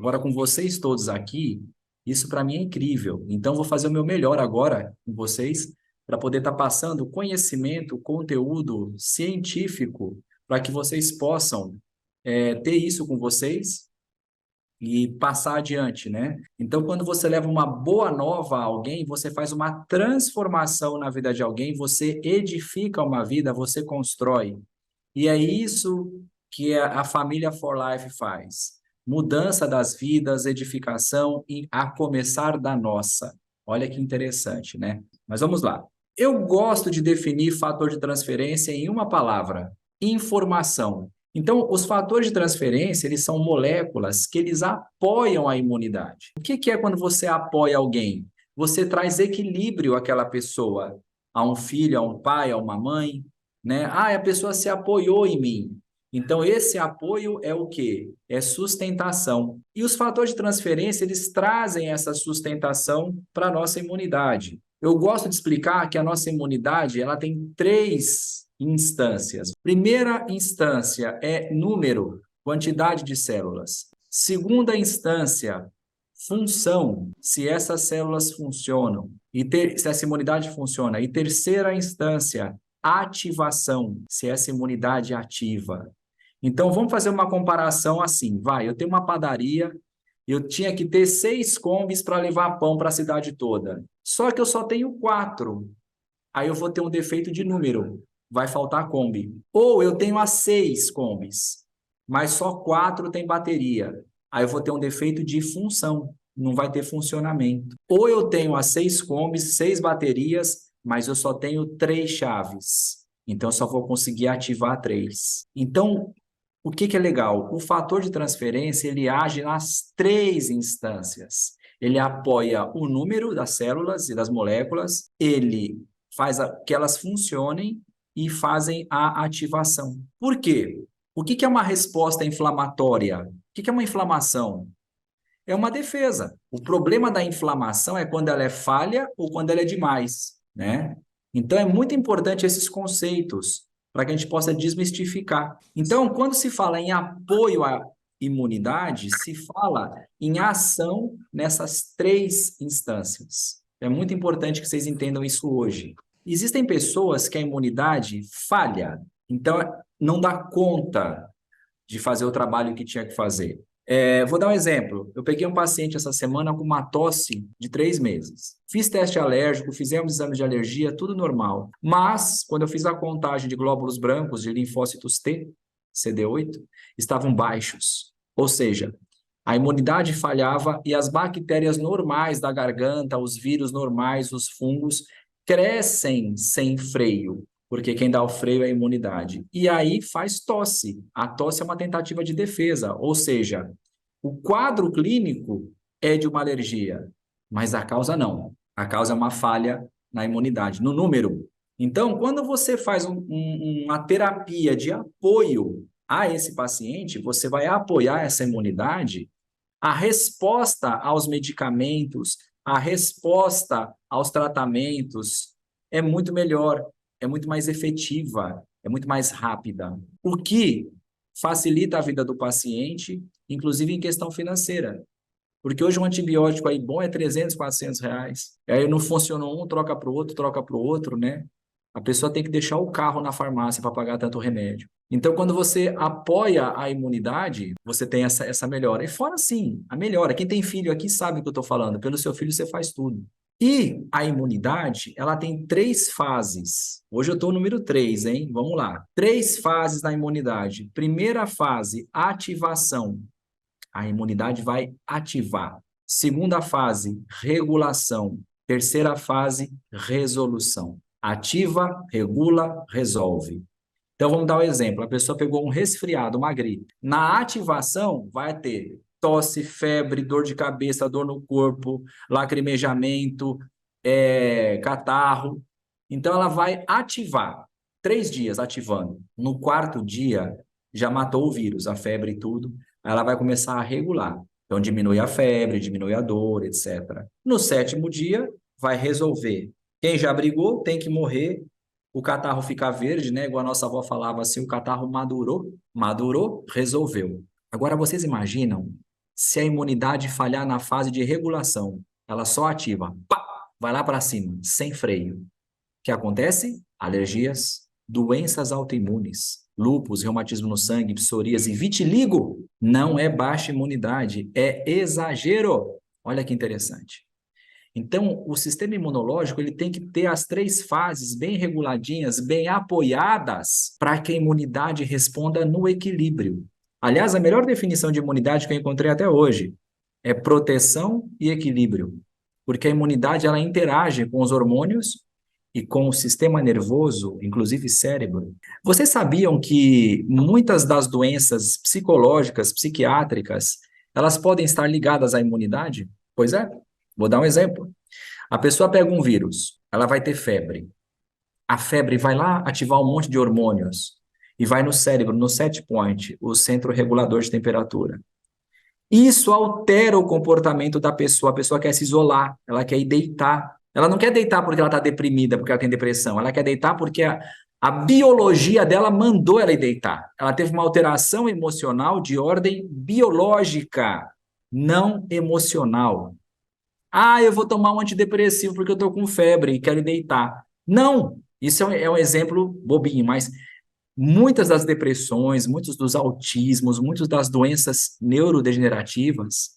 Agora, com vocês todos aqui, isso para mim é incrível. Então, vou fazer o meu melhor agora com vocês para poder estar passando conhecimento, conteúdo científico, para que vocês possam ter isso com vocês e passar adiante, né? Então, quando você leva uma boa nova a alguém, você faz uma transformação na vida de alguém, você edifica uma vida, você constrói. E é isso que a família For Life faz. Mudança das vidas, edificação, e a começar da nossa. Olha que interessante, né? Mas vamos lá. Eu gosto de definir fator de transferência em uma palavra: informação. Então, os fatores de transferência, eles são moléculas que eles apoiam a imunidade. O que que é quando você apoia alguém? Você traz equilíbrio àquela pessoa, a um filho, a um pai, a uma mãe, né? Ah, a pessoa se apoiou em mim. Então, esse apoio é o quê? É sustentação. E os fatores de transferência, eles trazem essa sustentação para a nossa imunidade. Eu gosto de explicar que a nossa imunidade, ela tem três instâncias. Primeira instância é número, quantidade de células. Segunda instância, função, se essas células funcionam, se essa imunidade funciona. E terceira instância, ativação, se essa imunidade ativa. Então, vamos fazer uma comparação assim. Vai, eu tenho uma padaria, eu tinha que ter 6 combis para levar pão para a cidade toda. Só que eu só tenho 4. Aí eu vou ter um defeito de número, vai faltar Kombi. Ou eu tenho as 6 combis, mas só 4 tem bateria. Aí eu vou ter um defeito de função, não vai ter funcionamento. Ou eu tenho as 6 combis, 6 baterias, mas eu só tenho 3 chaves. Então eu só vou conseguir ativar 3. Então, o que que é legal? O fator de transferência, ele age nas 3 instâncias. Ele apoia o número das células e das moléculas, ele faz que elas funcionem e fazem a ativação. Por quê? O que que é uma resposta inflamatória? O que que é uma inflamação? É uma defesa. O problema da inflamação é quando ela é falha ou quando ela é demais, né? Então é muito importante esses conceitos para que a gente possa desmistificar. Então, quando se fala em apoio à imunidade, se fala em ação nessas 3 instâncias. É muito importante que vocês entendam isso hoje. Existem pessoas que a imunidade falha, então não dá conta de fazer o trabalho que tinha que fazer. Vou dar um exemplo. Eu peguei um paciente essa semana com uma tosse de 3 meses. Fiz teste alérgico, fizemos exame de alergia, tudo normal. Mas, quando eu fiz a contagem de glóbulos brancos, de linfócitos T, CD8, estavam baixos. Ou seja, a imunidade falhava e as bactérias normais da garganta, os vírus normais, os fungos, crescem sem freio, porque quem dá o freio é a imunidade. E aí faz tosse. A tosse é uma tentativa de defesa, ou seja, o quadro clínico é de uma alergia, mas a causa não. A causa é uma falha na imunidade, no número. Então, quando você faz uma terapia de apoio a esse paciente, você vai apoiar essa imunidade, a resposta aos medicamentos, a resposta aos tratamentos é muito melhor, é muito mais efetiva, é muito mais rápida. O que facilita a vida do paciente, inclusive em questão financeira. Porque hoje um antibiótico aí bom é 300, 400 reais. Aí não funcionou um, troca para o outro, né? A pessoa tem que deixar o carro na farmácia para pagar tanto remédio. Então, quando você apoia a imunidade, você tem essa melhora. E fora sim, a melhora. Quem tem filho aqui sabe o que eu estou falando. Pelo seu filho você faz tudo. E a imunidade, ela tem 3 fases. Hoje eu estou no número 3, hein? Vamos lá. 3 fases da imunidade. Primeira fase, ativação. A imunidade vai ativar. Segunda fase, regulação. Terceira fase, resolução. Ativa, regula, resolve. Então vamos dar um exemplo. A pessoa pegou um resfriado, uma gripe. Na ativação, vai ter tosse, febre, dor de cabeça, dor no corpo, lacrimejamento, catarro. Então ela vai ativar. 3 dias ativando. No 4º dia, já matou o vírus, a febre e tudo. Aí ela vai começar a regular. Então diminui a febre, diminui a dor, etc. No 7º dia, vai resolver. Quem já brigou tem que morrer, o catarro fica verde, né? Igual a nossa avó falava assim, o catarro madurou, resolveu. Agora vocês imaginam se a imunidade falhar na fase de regulação. Ela só ativa, pá, vai lá para cima, sem freio. O que acontece? Alergias, doenças autoimunes, lúpus, reumatismo no sangue, psoríase e vitiligo. Não é baixa imunidade, é exagero. Olha que interessante. Então, o sistema imunológico ele tem que ter as 3 fases bem reguladinhas, bem apoiadas, para que a imunidade responda no equilíbrio. Aliás, a melhor definição de imunidade que eu encontrei até hoje é proteção e equilíbrio, porque a imunidade ela interage com os hormônios e com o sistema nervoso, inclusive cérebro. Vocês sabiam que muitas das doenças psicológicas, psiquiátricas, elas podem estar ligadas à imunidade? Pois é. Vou dar um exemplo. A pessoa pega um vírus, ela vai ter febre. A febre vai lá ativar um monte de hormônios e vai no cérebro, no set point, o centro regulador de temperatura. Isso altera o comportamento da pessoa. A pessoa quer se isolar, ela quer ir deitar. Ela não quer deitar porque ela está deprimida, porque ela tem depressão. Ela quer deitar porque a biologia dela mandou ela ir deitar. Ela teve uma alteração emocional de ordem biológica, não emocional. Ah, eu vou tomar um antidepressivo porque eu estou com febre e quero ir deitar. Não, isso é um exemplo bobinho, mas muitas das depressões, muitos dos autismos, muitas das doenças neurodegenerativas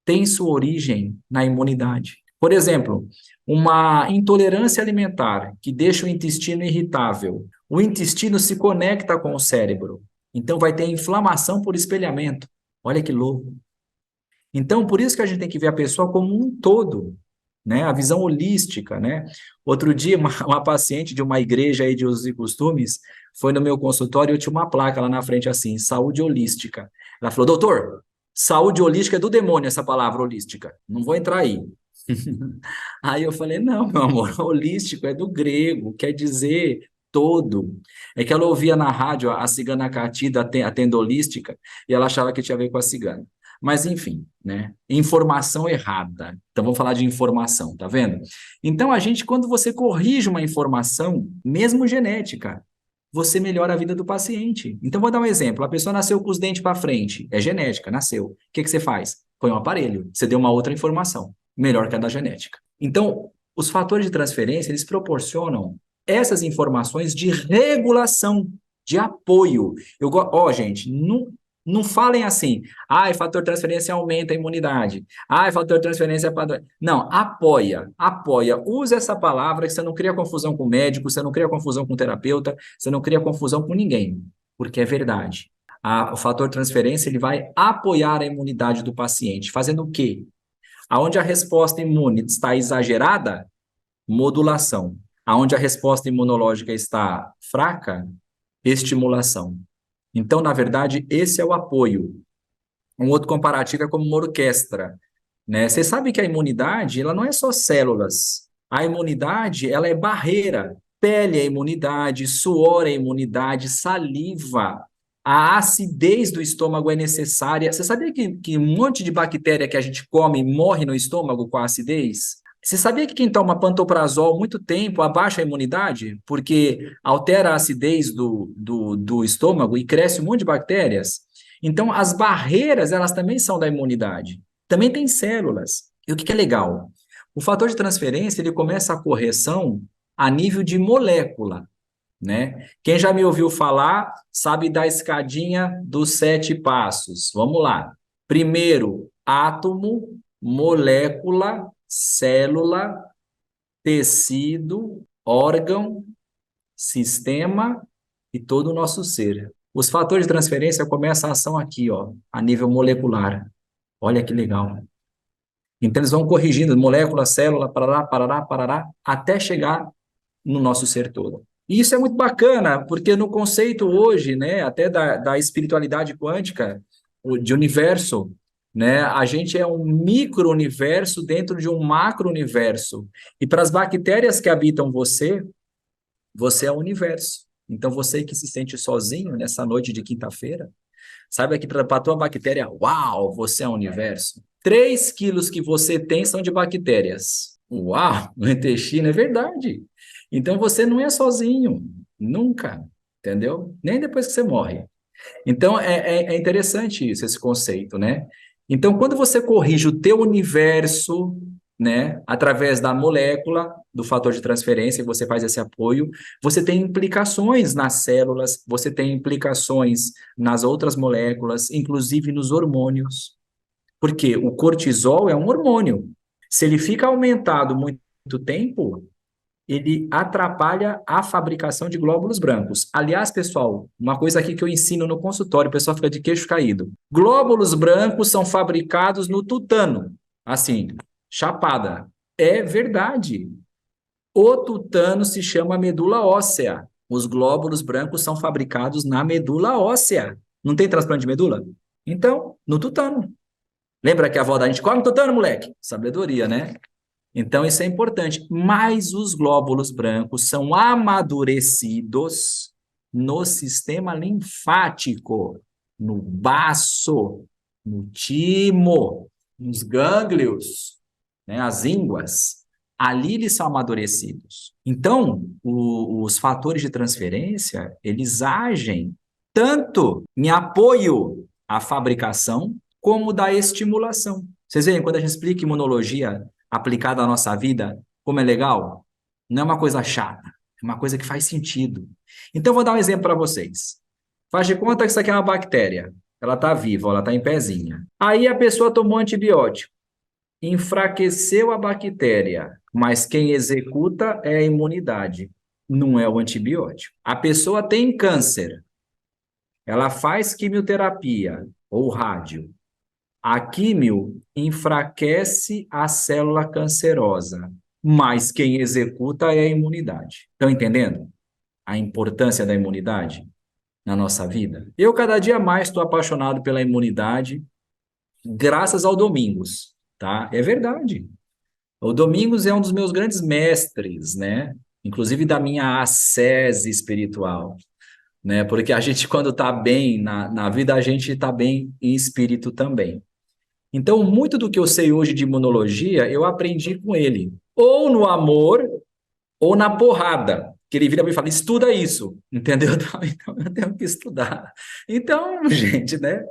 têm sua origem na imunidade. Por exemplo, uma intolerância alimentar que deixa o intestino irritável. O intestino se conecta com o cérebro, então vai ter inflamação por espelhamento. Olha que louco. Então, por isso que a gente tem que ver a pessoa como um todo, né? A visão holística, né? Outro dia, uma paciente de uma igreja aí de usos e costumes foi no meu consultório e eu tinha uma placa lá na frente assim, saúde holística. Ela falou, doutor, saúde holística é do demônio essa palavra holística, não vou entrar aí. Aí eu falei, não, meu amor, holístico é do grego, quer dizer todo. É que ela ouvia na rádio a cigana Catida, a tenda holística, e ela achava que tinha a ver com a cigana. Mas, enfim, né? Informação errada. Então, vamos falar de informação, tá vendo? Então, quando você corrige uma informação, mesmo genética, você melhora a vida do paciente. Então, vou dar um exemplo. A pessoa nasceu com os dentes para frente. É genética, nasceu. O que você faz? Põe um aparelho. Você deu uma outra informação, melhor que a da genética. Então, os fatores de transferência, eles proporcionam essas informações de regulação, de apoio. Gente, não falem assim, fator de transferência aumenta a imunidade. Fator de transferência é padrão. Não, apoia. Use essa palavra que você não cria confusão com o médico, você não cria confusão com o terapeuta, você não cria confusão com ninguém, porque é verdade. O fator de transferência ele vai apoiar a imunidade do paciente, fazendo o quê? Aonde a resposta imune está exagerada, modulação. Aonde a resposta imunológica está fraca, estimulação. Então, na verdade, esse é o apoio. Um outro comparativo é como uma orquestra, né? Você sabe que a imunidade, ela não é só células. A imunidade, ela é barreira. Pele é imunidade, suor é imunidade, saliva. A acidez do estômago é necessária. Você sabia que um monte de bactéria que a gente come morre no estômago com a acidez? Você sabia que quem toma pantoprazol muito tempo abaixa a imunidade? Porque altera a acidez do estômago e cresce um monte de bactérias? Então, as barreiras, elas também são da imunidade. Também tem células. E o que é legal? O fator de transferência, ele começa a correção a nível de molécula, né? Quem já me ouviu falar, sabe da escadinha dos 7 passos. Vamos lá. Primeiro, átomo, molécula, célula, tecido, órgão, sistema e todo o nosso ser. Os fatores de transferência começam a ação aqui, ó, a nível molecular. Olha que legal. Então, eles vão corrigindo molécula, célula, parará, parará, parará, até chegar no nosso ser todo. E isso é muito bacana, porque no conceito hoje, né, até da espiritualidade quântica, de universo, né, a gente é um micro-universo dentro de um macro-universo. E para as bactérias que habitam você, você é o universo. Então, você que se sente sozinho nessa noite de quinta-feira, saiba que para a tua bactéria, uau, você é o universo. 3 quilos que você tem são de bactérias. Uau, no intestino, é verdade. Então, você não é sozinho, nunca, entendeu? Nem depois que você morre. Então, é interessante isso, esse conceito, né? Então, quando você corrige o teu universo, né, através da molécula, do fator de transferência, e você faz esse apoio, você tem implicações nas células, você tem implicações nas outras moléculas, inclusive nos hormônios. Porque o cortisol é um hormônio. Se ele fica aumentado muito tempo, ele atrapalha a fabricação de glóbulos brancos. Aliás, pessoal, uma coisa aqui que eu ensino no consultório, o pessoal fica de queixo caído. Glóbulos brancos são fabricados no tutano. Assim, chapada. É verdade. O tutano se chama medula óssea. Os glóbulos brancos são fabricados na medula óssea. Não tem transplante de medula? Então, no tutano. Lembra que a avó da gente come tutano, moleque? Sabedoria, né? Então, isso é importante. Mas os glóbulos brancos são amadurecidos no sistema linfático, no baço, no timo, nos gânglios, né, as ínguas. Ali eles são amadurecidos. Então, os fatores de transferência, eles agem tanto em apoio à fabricação, como da estimulação. Vocês veem, quando a gente explica imunologia aplicada à nossa vida, como é legal? Não é uma coisa chata, é uma coisa que faz sentido. Então, eu vou dar um exemplo para vocês. Faz de conta que isso aqui é uma bactéria. Ela está viva, ela está em pezinha. Aí a pessoa tomou antibiótico, enfraqueceu a bactéria, mas quem executa é a imunidade, não é o antibiótico. A pessoa tem câncer, ela faz quimioterapia ou rádio. A químio enfraquece a célula cancerosa, mas quem executa é a imunidade. Estão entendendo a importância da imunidade na nossa vida? Eu, cada dia mais, estou apaixonado pela imunidade, graças ao Domingos, tá? É verdade. O Domingos é um dos meus grandes mestres, né? Inclusive da minha ascese espiritual, né? Porque a gente, quando está bem na vida, a gente está bem em espírito também. Então, muito do que eu sei hoje de imunologia, eu aprendi com ele. Ou no amor, ou na porrada. Que ele vira para mim e fala, estuda isso, entendeu? Então, eu tenho que estudar. Então, gente, né?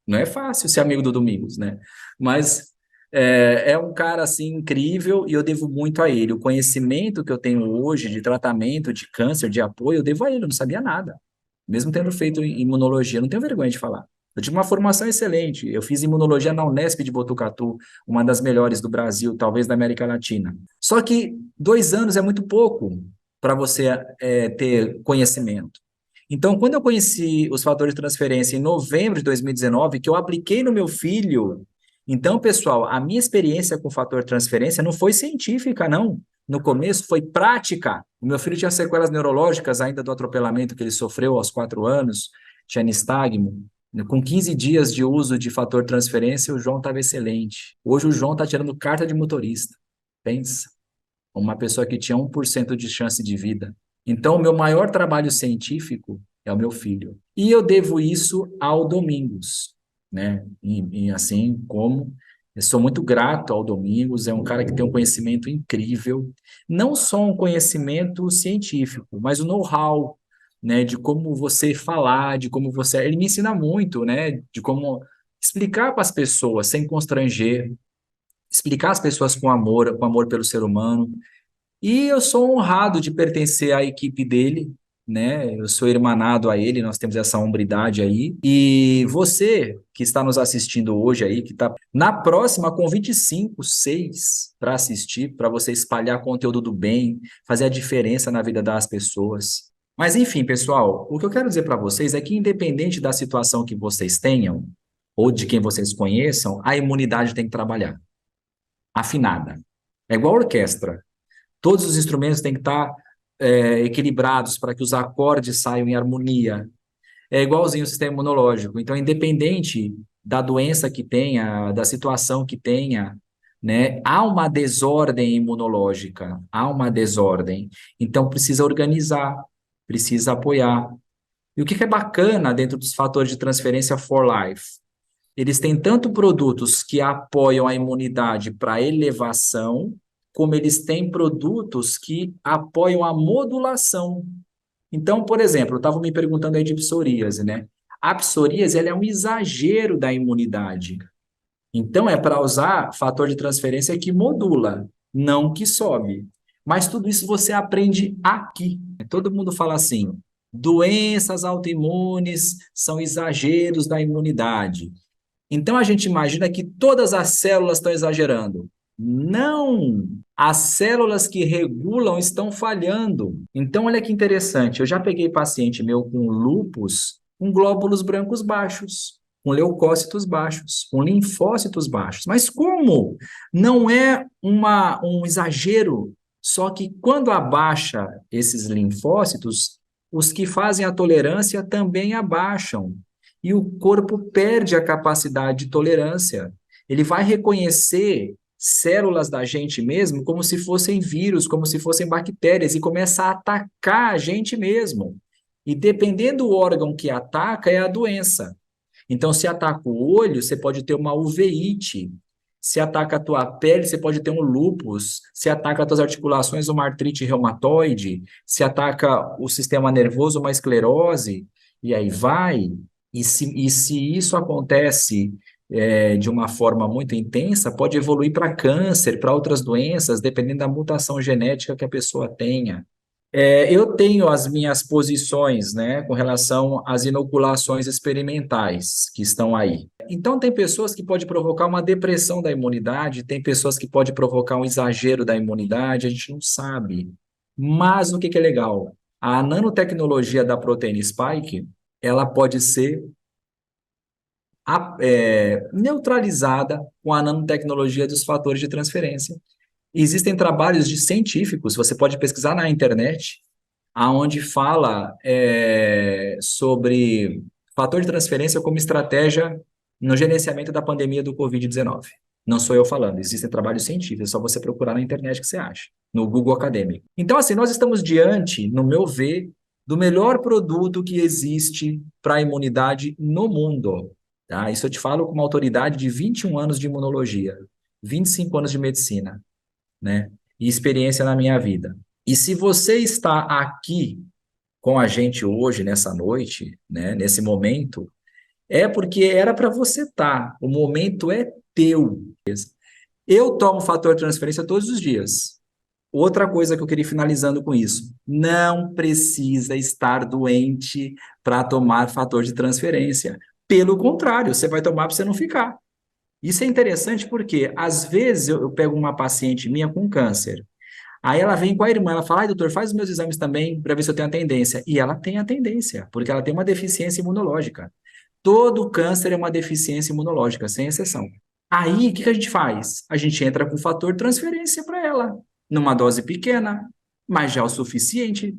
Não é fácil ser amigo do Domingos, né? Mas é um cara, assim, incrível e eu devo muito a ele. O conhecimento que eu tenho hoje de tratamento de câncer, de apoio, eu devo a ele, eu não sabia nada. Mesmo tendo feito imunologia, eu não tenho vergonha de falar. Eu tive uma formação excelente. Eu fiz imunologia na Unesp de Botucatu, uma das melhores do Brasil, talvez da América Latina. Só que 2 anos é muito pouco para você ter conhecimento. Então, quando eu conheci os fatores de transferência em novembro de 2019, que eu apliquei no meu filho, então, pessoal, a minha experiência com o fator de transferência não foi científica, não. No começo foi prática. O meu filho tinha sequelas neurológicas ainda do atropelamento que ele sofreu aos 4 anos, tinha nistagmo. Com 15 dias de uso de fator de transferência, o João estava excelente. Hoje o João está tirando carta de motorista. Pensa, uma pessoa que tinha 1% de chance de vida. Então, o meu maior trabalho científico é o meu filho. E eu devo isso ao Domingos, né? E assim como eu sou muito grato ao Domingos, é um cara que tem um conhecimento incrível, não só um conhecimento científico, mas o know-how, né, de como você falar, de como você, ele me ensina muito, né, de como explicar para as pessoas sem constranger, explicar às pessoas com amor pelo ser humano. E eu sou honrado de pertencer à equipe dele, né? Eu sou irmanado a ele, nós temos essa hombridade aí. E você que está nos assistindo hoje aí, que está na próxima, convide 5, 6 para assistir, para você espalhar conteúdo do bem, fazer a diferença na vida das pessoas. Mas enfim, pessoal, o que eu quero dizer para vocês é que independente da situação que vocês tenham, ou de quem vocês conheçam, a imunidade tem que trabalhar, afinada. É igual a orquestra. Todos os instrumentos têm que estar equilibrados para que os acordes saiam em harmonia. É igualzinho o sistema imunológico. Então, independente da doença que tenha, da situação que tenha, né, há uma desordem imunológica, há uma desordem. Então, precisa organizar, precisa apoiar. E o que é bacana dentro dos fatores de transferência for life? Eles têm tanto produtos que apoiam a imunidade para elevação, como eles têm produtos que apoiam a modulação. Então, por exemplo, eu estava me perguntando aí de psoríase, né? A psoríase, ela é um exagero da imunidade. Então, é para usar fator de transferência que modula, não que sobe. Mas tudo isso você aprende aqui. Todo mundo fala assim: doenças autoimunes são exageros da imunidade. Então a gente imagina que todas as células estão exagerando. Não! As células que regulam estão falhando. Então, olha que interessante. Eu já peguei paciente meu com lúpus, com glóbulos brancos baixos, com leucócitos baixos, com linfócitos baixos. Mas como? Não é um exagero. Só que quando abaixa esses linfócitos, os que fazem a tolerância também abaixam e o corpo perde a capacidade de tolerância. Ele vai reconhecer células da gente mesmo como se fossem vírus, como se fossem bactérias, e começa a atacar a gente mesmo. E dependendo do órgão que ataca, é a doença. Então, se ataca o olho, você pode ter uma uveíte. Se ataca a tua pele, você pode ter um lúpus. Se ataca as tuas articulações, uma artrite reumatoide. Se ataca o sistema nervoso, uma esclerose. E aí vai. E se isso acontece de uma forma muito intensa, pode evoluir para câncer, para outras doenças, dependendo da mutação genética que a pessoa tenha. Eu tenho as minhas posições, né, com relação às inoculações experimentais que estão aí. Então, tem pessoas que pode provocar uma depressão da imunidade, tem pessoas que pode provocar um exagero da imunidade, a gente não sabe. Mas o que que é legal? A nanotecnologia da proteína spike, ela pode ser neutralizada com a nanotecnologia dos fatores de transferência. Existem trabalhos de científicos, você pode pesquisar na internet, aonde fala sobre fator de transferência como estratégia no gerenciamento da pandemia do Covid-19. Não sou eu falando, existem trabalhos científicos, é só você procurar na internet que você acha, no Google Acadêmico. Então, assim, nós estamos diante, no meu ver, do melhor produto que existe para a imunidade no mundo. Tá? Isso eu te falo com uma autoridade de 21 anos de imunologia, 25 anos de medicina, né? E experiência na minha vida. E se você está aqui com a gente hoje, nessa noite, né, nesse momento, é porque era para você estar. O momento é teu. Eu tomo fator de transferência todos os dias. Outra coisa que eu queria ir finalizando com isso: não precisa estar doente para tomar fator de transferência. Pelo contrário, você vai tomar para você não ficar. Isso é interessante porque, às vezes, eu pego uma paciente minha com câncer. Aí ela vem com a irmã, ela fala: ai, doutor, faz os meus exames também para ver se eu tenho a tendência. E ela tem a tendência, porque ela tem uma deficiência imunológica. Todo câncer é uma deficiência imunológica, sem exceção. Aí, o que que a gente faz? A gente entra com fator de transferência para ela, numa dose pequena, mas já é o suficiente.